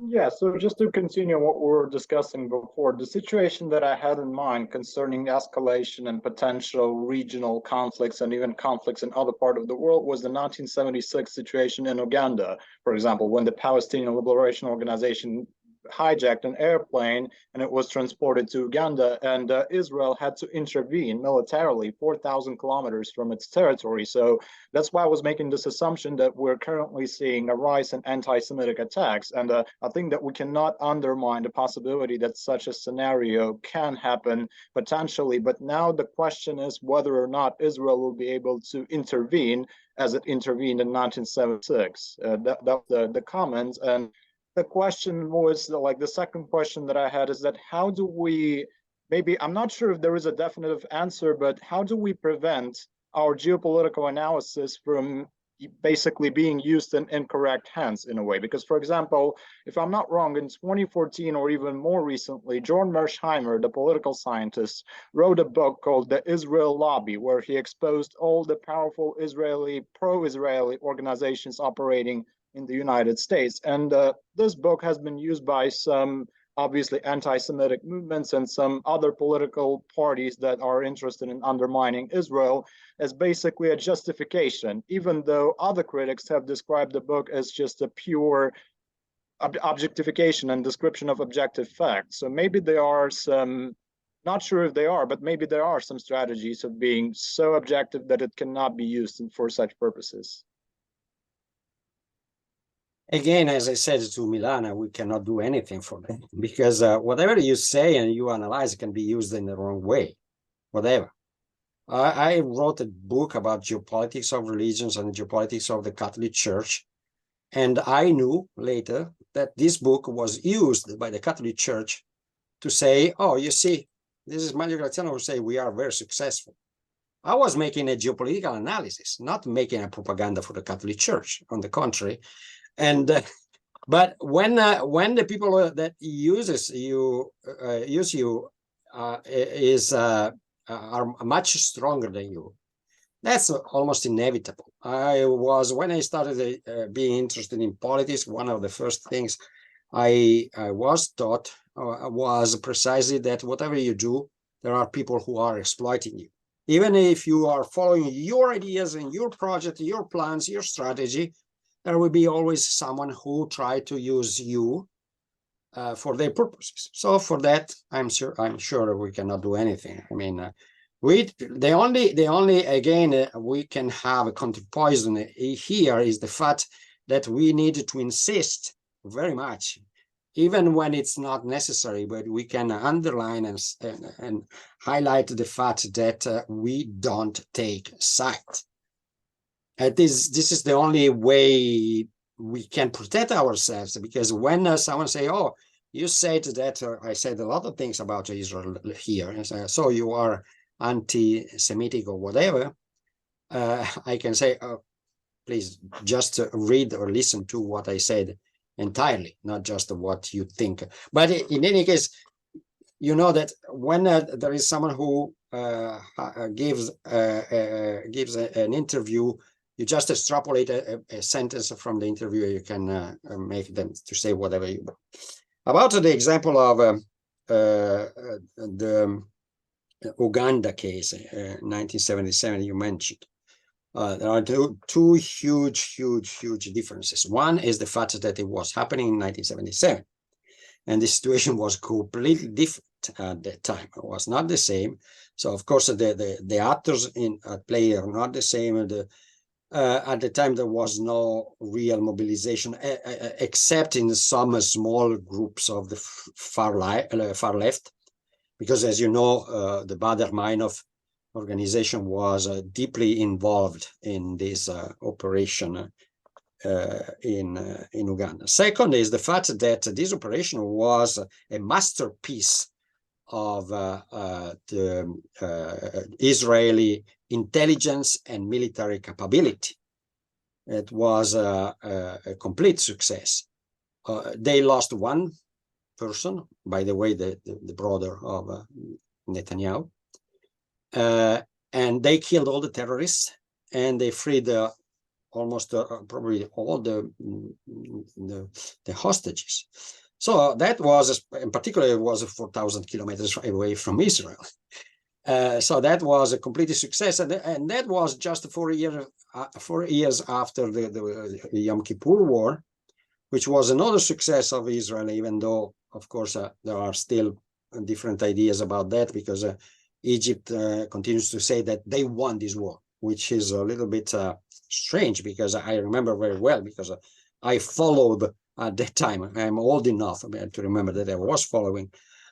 Yeah, so just to continue what we were discussing before, the situation that I had in mind concerning escalation and potential regional conflicts and even conflicts in other parts of the world was the 1976 situation in Uganda, for example, when the Palestinian Liberation Organization hijacked an airplane and it was transported to Uganda, and Israel had to intervene militarily 4,000 kilometers from its territory. So that's why I was making this assumption that we're currently seeing a rise in anti-Semitic attacks. And I think that we cannot undermine the possibility that such a scenario can happen potentially. But now the question is whether or not Israel will be able to intervene as it intervened in 1976. That the comments. And the question was like the second question that I had is that how do we, maybe I'm not sure if there is a definitive answer, but how do we prevent our geopolitical analysis from basically being used in incorrect hands in a way? Because, for example, if I'm not wrong, in 2014 or even more recently, John Mersheimer, the political scientist, wrote a book called The Israel Lobby, where he exposed all the powerful Israeli, pro-Israeli organizations operating in the United States. And this book has been used by some obviously anti-Semitic movements and some other political parties that are interested in undermining Israel as basically a justification, even though other critics have described the book as just a pure objectification and description of objective facts. So maybe there are some, not sure if they are, but maybe there are some strategies of being so objective that it cannot be used for such purposes. Again, as I said to Milana, we cannot do anything for them because whatever you say and you analyze can be used in the wrong way, whatever. I wrote a book about geopolitics of religions and geopolitics of the Catholic Church. And I knew later that this book was used by the Catholic Church to say, oh, you see, this is Mario Graziano who say we are very successful. I was making a geopolitical analysis, not making a propaganda for the Catholic Church, on the contrary. And but when the people that use you are much stronger than you, that's almost inevitable. When I started being interested in politics, one of the first things I was taught was precisely that whatever you do, there are people who are exploiting you. Even if you are following your ideas and your project, your plans, your strategy, there will be always someone who try to use you for their purposes. So for that, I'm sure we cannot do anything. I mean, we can have a counterpoison here is the fact that we need to insist very much, even when it's not necessary, but we can underline and highlight the fact that we don't take sides. This is the only way we can protect ourselves, because when someone say, oh, you said that, I said a lot of things about Israel here, and so you are anti-Semitic or whatever, I can say, please just read or listen to what I said entirely, not just what you think. But in any case, you know that when there is someone who gives an interview, you just extrapolate a sentence from the interview, you can make them to say whatever you want. About the example of the Uganda case, 1977, you mentioned. There are two huge differences. One is the fact that it was happening in 1977, and the situation was completely different at that time. It was not the same. So of course the actors at play are not the same. At the time there was no real mobilization, except in some small groups of the far left, because as you know, the Baader-Meinhof organization was deeply involved in this operation in Uganda. Second is the fact that this operation was a masterpiece of the Israeli intelligence and military capability. it was a complete success. They lost one person, by the way, the brother of Netanyahu, and they killed all the terrorists, and they freed almost probably all the hostages. So that was, in particular, it was 4,000 kilometers away from Israel. So that was a complete success, and that was just 4 years after the Yom Kippur War, which was another success of Israel, even though, of course, there are still different ideas about that, because Egypt continues to say that they won this war, which is a little bit strange, because I remember very well, because I followed at that time. I'm old enough to remember that I was following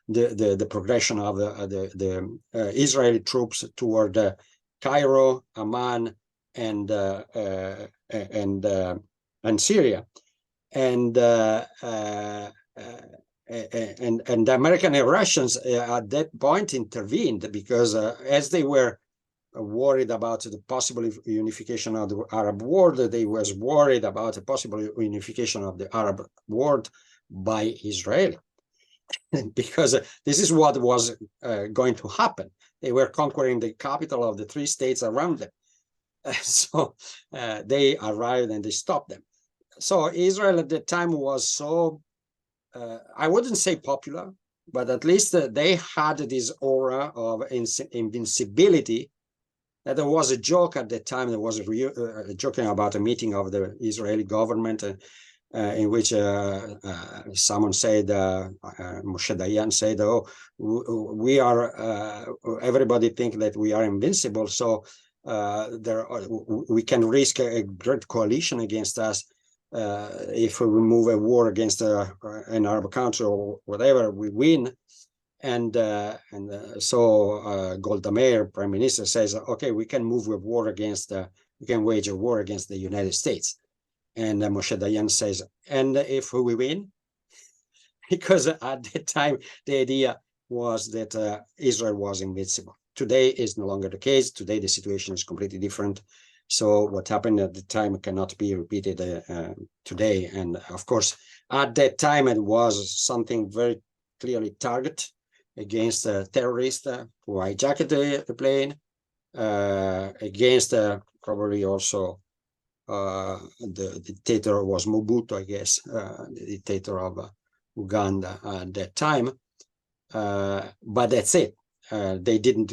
the progression of the Israeli troops toward Cairo, Amman, and Syria, and the American and Russians at that point intervened, because as they were worried about the possible unification of the Arab world, they was worried about the possible unification of the Arab world by Israel, because this is what was going to happen. They were conquering the capital of the 3 states around them. So they arrived and they stopped them. So Israel at that time was so, I wouldn't say popular, but at least they had this aura of invincibility. There was a joke at that time. There was joking about a meeting of the Israeli government in which someone said, Moshe Dayan said, "Oh, we are. Everybody think that we are invincible, so we can risk a great coalition against us if we move a war against an Arab country or whatever. We win." And so Golda Meir, Prime Minister, says, "Okay, we can move a war against. We can wage a war against the United States." And Moshe Dayan says, "And if we win?" Because at that time, the idea was that Israel was invincible. Today is no longer the case. Today, the situation is completely different. So what happened at the time cannot be repeated today. And of course, at that time, it was something very clearly targeted against terrorists who hijacked the plane, against probably also the dictator was Mobutu, I guess, the dictator of Uganda at that time. But that's it. They didn't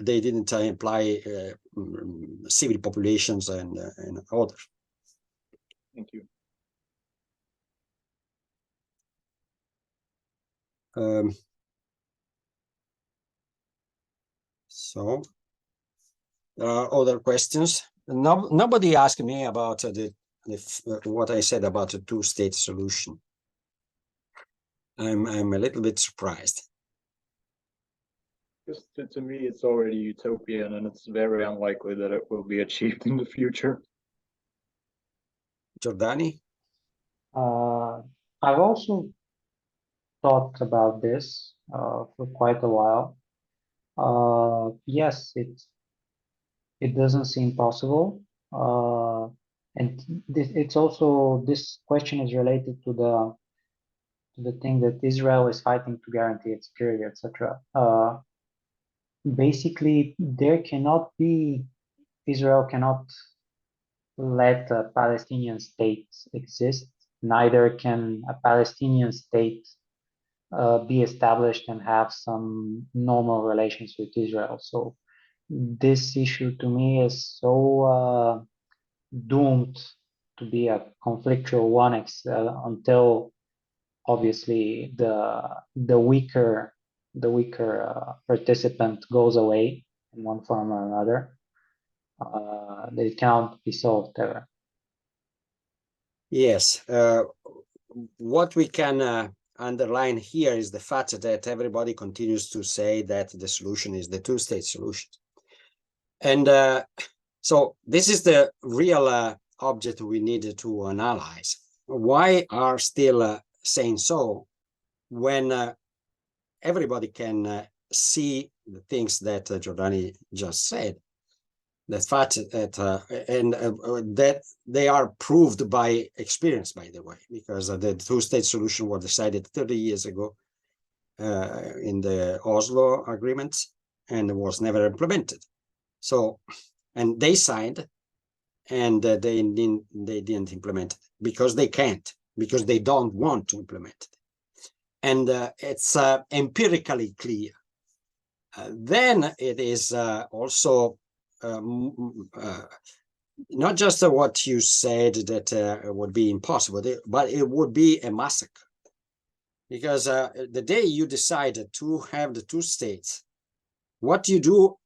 they didn't imply civil populations and others. Thank you. So there are other questions. Nobody asked me about what I said about the 2-state solution. I'm a little bit surprised. Just to me, it's already utopian, and it's very unlikely that it will be achieved in the future. Giordani? I've also thought about this for quite a while. Yes, it doesn't seem possible, and it's also, this question is related to the thing that Israel is fighting to guarantee its security, etc. Basically, Israel cannot let a Palestinian state exist. Neither can a Palestinian state be established and have some normal relations with Israel. So this issue to me is so doomed to be a conflictual one until obviously the weaker participant goes away in one form or another. They can't be solved ever. Yes. What we can underline here is the fact that everybody continues to say that the solution is the 2-state solution. And so this is the real object we need to analyze. Why are still saying so when everybody can see the things that Giordani just said? The fact that that they are proved by experience, by the way, because the two-state solution was decided 30 years ago in the Oslo agreements and was never implemented. So, and they signed, and they didn't implement it because they can't, because they don't want to implement it. And it's empirically clear. Then it is also not just what you said that would be impossible, but it would be a massacre. Because the day you decided to have the two states, what you do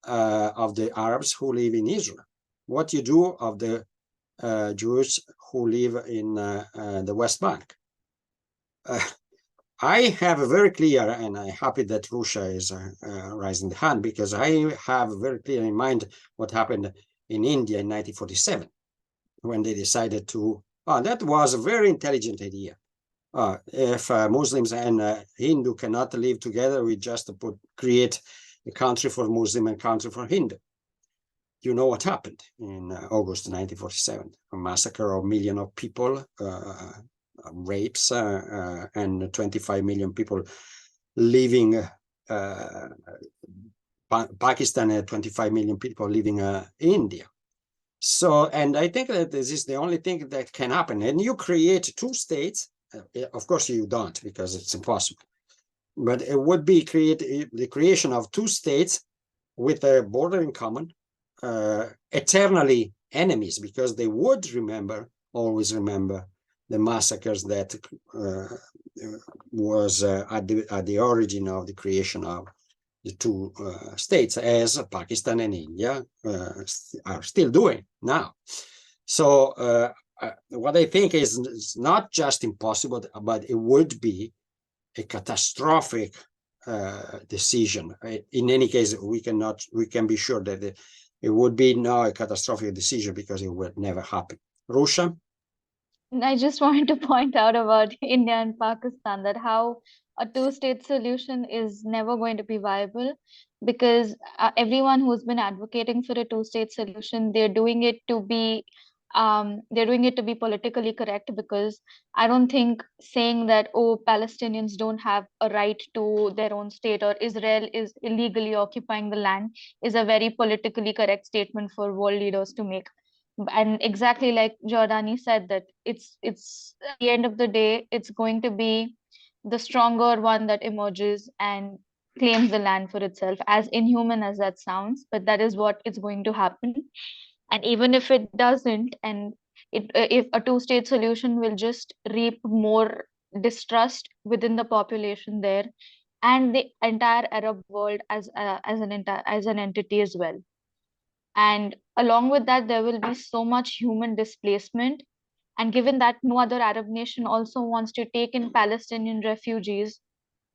of the Arabs who live in Israel, what you do of the Jews who live in the West Bank. I have a very clear, and I'm happy that Russia is raising the hand, because I have very clear in mind what happened in India in 1947, when they decided to, that was a very intelligent idea. If Muslims and Hindu cannot live together, we just create a country for Muslim and a country for Hindu. You know what happened in August 1947, a massacre of millions of people, rapes, and 25 million people leaving Pakistan, and 25 million people leaving India. So, and I think that this is the only thing that can happen. And you create two states. Of course you don't, because it's impossible. But it would be the creation of two states with a border in common, eternally enemies, because they would always remember the massacres that was at the origin of the creation of the two states, as Pakistan and India are still doing now. So what I think is not just impossible, but it would be a catastrophic decision. In any case, we can be sure that it would be not a catastrophic decision, because it would never happen. Russia? I just wanted to point out about India and Pakistan, that how a two-state solution is never going to be viable, because everyone who's been advocating for a two-state solution, they're doing it to be politically correct, because I don't think saying that, oh, Palestinians don't have a right to their own state, or Israel is illegally occupying the land, is a very politically correct statement for world leaders to make. And exactly like Giordani said, that it's at the end of the day, it's going to be the stronger one that emerges and claims the land for itself, as inhuman as that sounds, but that is what is going to happen. And even if it doesn't, and if a two-state solution will just reap more distrust within the population there, and the entire Arab world as an entity as well. And along with that, there will be so much human displacement. And given that no other Arab nation also wants to take in Palestinian refugees,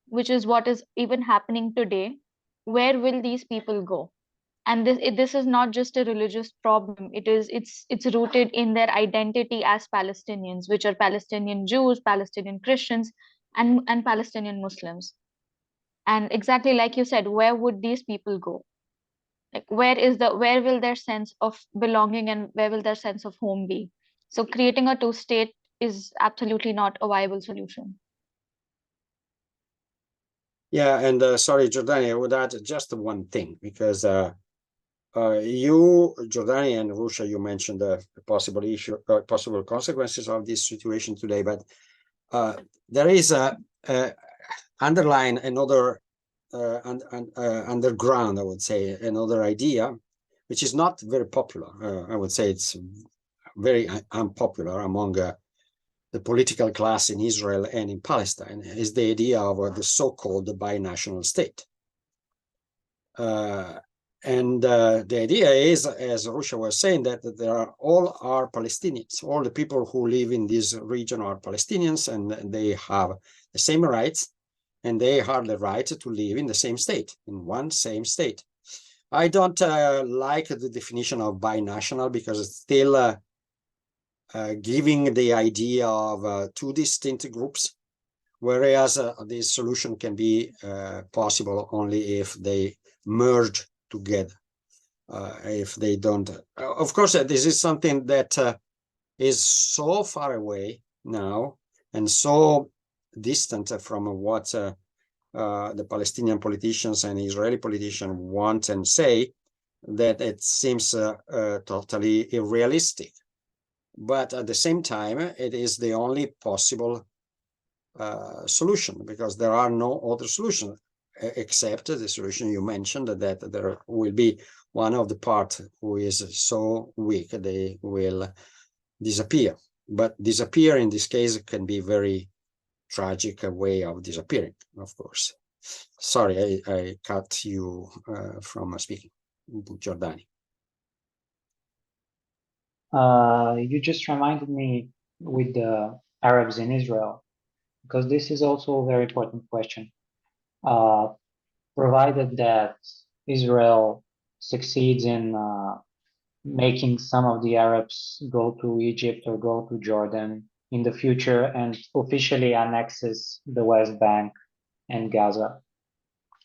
which is what is even happening today, where will these people go? And this is not just a religious problem. It's rooted in their identity as Palestinians, which are Palestinian Jews, Palestinian Christians, and Palestinian Muslims. And exactly like you said, where would these people go? Like, where will their sense of belonging and where will their sense of home be? So creating a two-state is absolutely not a viable solution. Yeah, and sorry, Giordani, I would add just one thing, because you, Giordani, and Russia, you mentioned the possible possible consequences of this situation today, but there is underline another underground, I would say, another idea, which is not very popular. I would say it's very unpopular among the political class in Israel and in Palestine, is the idea of the so-called binational state. And the idea is, as Russia was saying, that all are Palestinians. All the people who live in this region are Palestinians, and they have the same rights, and they have the right to live in the same state, in one same state. I don't like the definition of binational, because it's still giving the idea of two distinct groups, whereas this solution can be possible only if they merge together. if they don't. Of course, this is something that is so far away now and so distant from what the Palestinian politicians and Israeli politicians want and say, that it seems totally unrealistic. But at the same time, it is the only possible solution, because there are no other solutions except the solution you mentioned, that there will be one of the part who is so weak they will disappear. But disappear in this case can be very tragic way of disappearing, of course. Sorry, I cut you from speaking, Giordani. You just reminded me with the Arabs in Israel, because this is also a very important question. Provided that Israel succeeds in making some of the Arabs go to Egypt or go to Jordan in the future and officially annexes the West Bank and Gaza,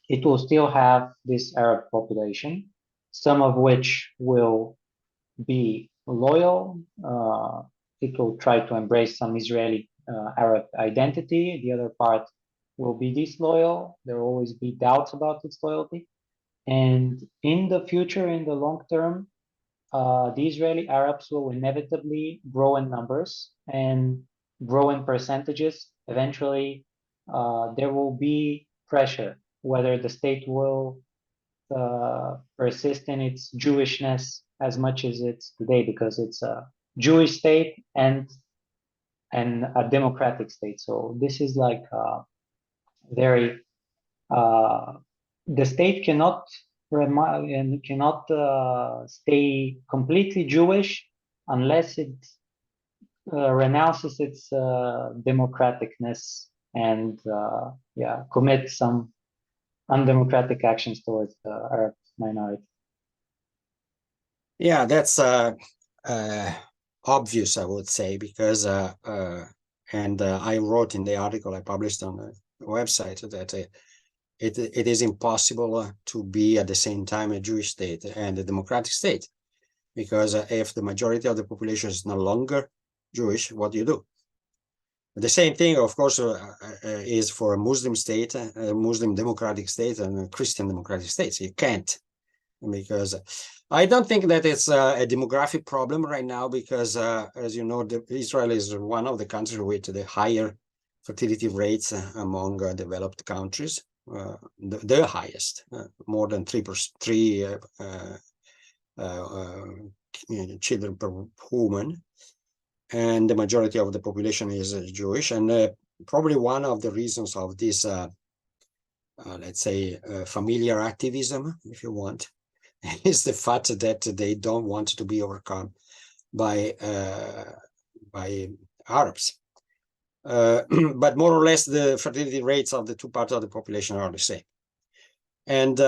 it will still have this Arab population, some of which will be loyal. It will try to embrace some Israeli Arab identity. The other part will be disloyal. There will always be doubts about its loyalty. And in the future, in the long term, the Israeli Arabs will inevitably grow in numbers and grow in percentages. Eventually, there will be pressure, whether the state will persist in its Jewishness as much as it's today, because it's a Jewish state and a democratic state. So this is like very the state cannot stay completely Jewish unless it renounces its democraticness and commits some undemocratic actions towards the Arab minority. Yeah, that's obvious, I would say, because I wrote in the article I published on the website that it is impossible to be at the same time a Jewish state and a democratic state, because if the majority of the population is no longer Jewish, what do you do? The same thing, of course, is for a Muslim state, a Muslim democratic state, and a Christian democratic state. You can't, because I don't think that it's a demographic problem right now, because as you know, Israel is one of the countries with the higher fertility rates among developed countries, the highest, more than 3 children per woman, and the majority of the population is Jewish. And probably one of the reasons of this, let's say, familiar activism, if you want, is the fact that they don't want to be overcome by Arabs. But more or less, the fertility rates of the two parts of the population are the same. And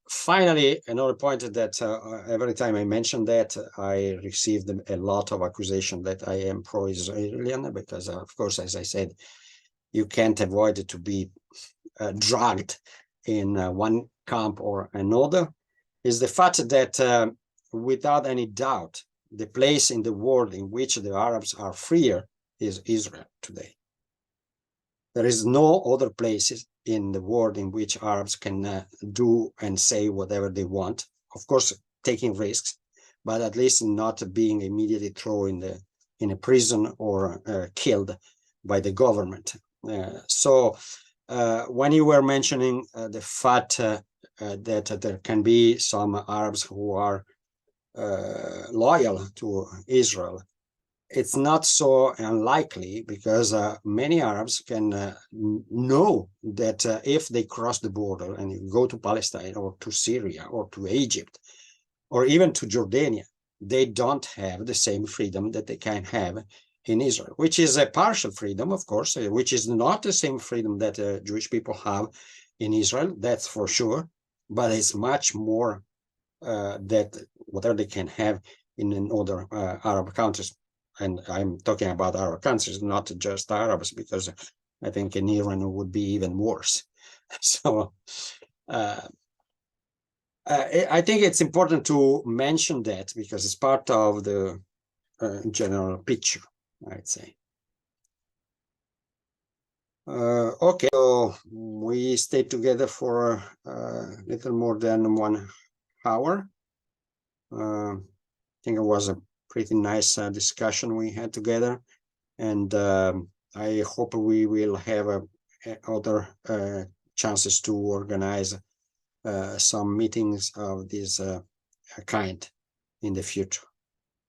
finally, another point that every time I mention that, I received a lot of accusation that I am pro-Israeli, because, of course, as I said, you can't avoid to be dragged in one camp or another, is the fact that without any doubt, the place in the world in which the Arabs are freer is Israel today. There is no other places in the world in which Arabs can do and say whatever they want. Of course, taking risks, but at least not being immediately thrown in a prison or killed by the government. So when you were mentioning the fact that there can be some Arabs who are loyal to Israel, it's not so unlikely, because many Arabs can know that if they cross the border and go to Palestine or to Syria or to Egypt or even to Jordania, they don't have the same freedom that they can have in Israel, which is a partial freedom, of course, which is not the same freedom that Jewish people have in Israel, that's for sure, but it's much more that whatever they can have in other Arab countries. And I'm talking about Arab countries, not just Arabs, because I think in Iran it would be even worse. So I think it's important to mention that because it's part of the general picture, I'd say. Okay, so we stayed together for a little more than 1 hour. I think it was a pretty nice discussion we had together, and I hope we will have other chances to organize some meetings of this kind in the future.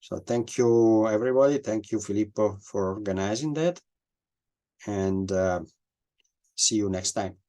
So thank you, everybody. Thank you, Filippo, for organizing that. And see you next time.